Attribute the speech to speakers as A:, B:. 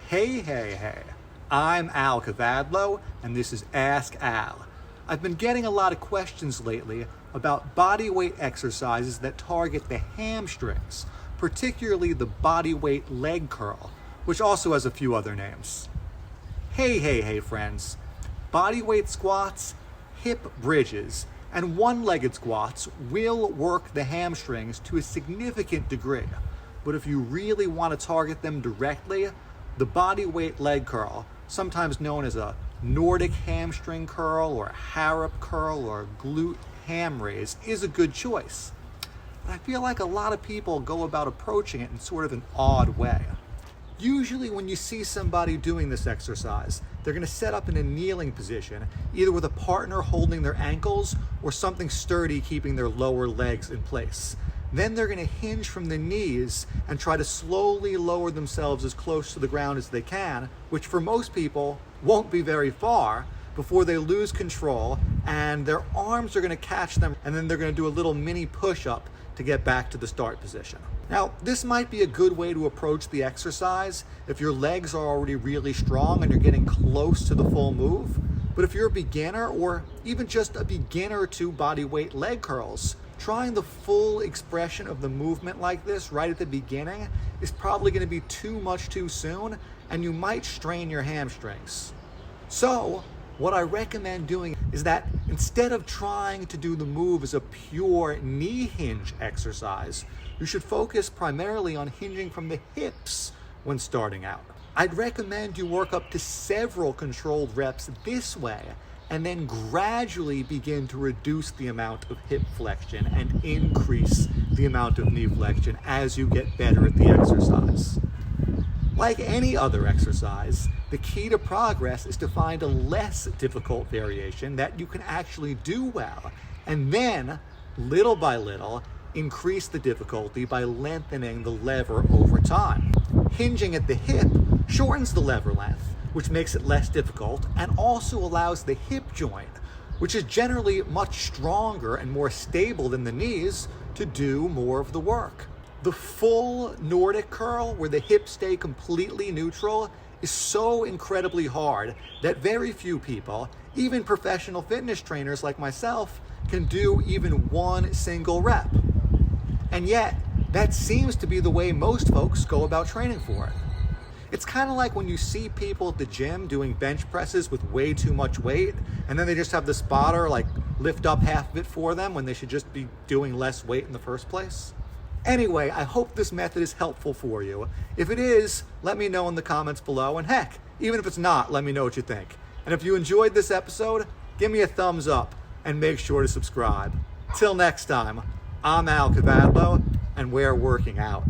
A: Hey, I'm Al Kavadlo, and this is Ask Al. I've been getting a lot of questions lately about bodyweight exercises that target the hamstrings, particularly the bodyweight leg curl, which also has a few other names. Hey, friends. Bodyweight squats, hip bridges, and one-legged squats will work the hamstrings to a significant degree. But if you really want to target them directly, the bodyweight leg curl, sometimes known as a Nordic hamstring curl or Harop curl or Glute Ham Raise, is a good choice. But I feel like a lot of people go about approaching it in sort of an odd way. Usually when you see somebody doing this exercise, they're going to set up in a kneeling position, either with a partner holding their ankles or something sturdy keeping their lower legs in place. Then they're going to hinge from the knees and try to slowly lower themselves as close to the ground as they can, which for most people won't be very far, before they lose control and their arms are going to catch them, and then they're going to do a little mini push-up to get back to the start position. Now, this might be a good way to approach the exercise if your legs are already really strong and you're getting close to the full move. But if you're a beginner or even just a beginner to bodyweight leg curls, trying the full expression of the movement like this right at the beginning is probably going to be too much too soon, and you might strain your hamstrings. So, what I recommend doing is that instead of trying to do the move as a pure knee hinge exercise, you should focus primarily on hinging from the hips when starting out. I'd recommend you work up to several controlled reps this way, and then gradually begin to reduce the amount of hip flexion and increase the amount of knee flexion as you get better at the exercise. Like any other exercise, the key to progress is to find a less difficult variation that you can actually do well, and then, little by little, increase the difficulty by lengthening the lever over time. Hinging at the hip shortens the lever length, which makes it less difficult, and also allows the hip joint, which is generally much stronger and more stable than the knees, to do more of the work. The full Nordic curl, where the hips stay completely neutral, is so incredibly hard that very few people, even professional fitness trainers like myself, can do even one single rep. And yet, that seems to be the way most folks go about training for it. It's kind of like when you see people at the gym doing bench presses with way too much weight, and then they just have the spotter lift up half of it for them when they should just be doing less weight in the first place. Anyway, I hope this method is helpful for you. If it is, let me know in the comments below, and heck, even if it's not, let me know what you think. And if you enjoyed this episode, give me a thumbs up and make sure to subscribe. Till next time, I'm Al Kavadlo, and we're working out.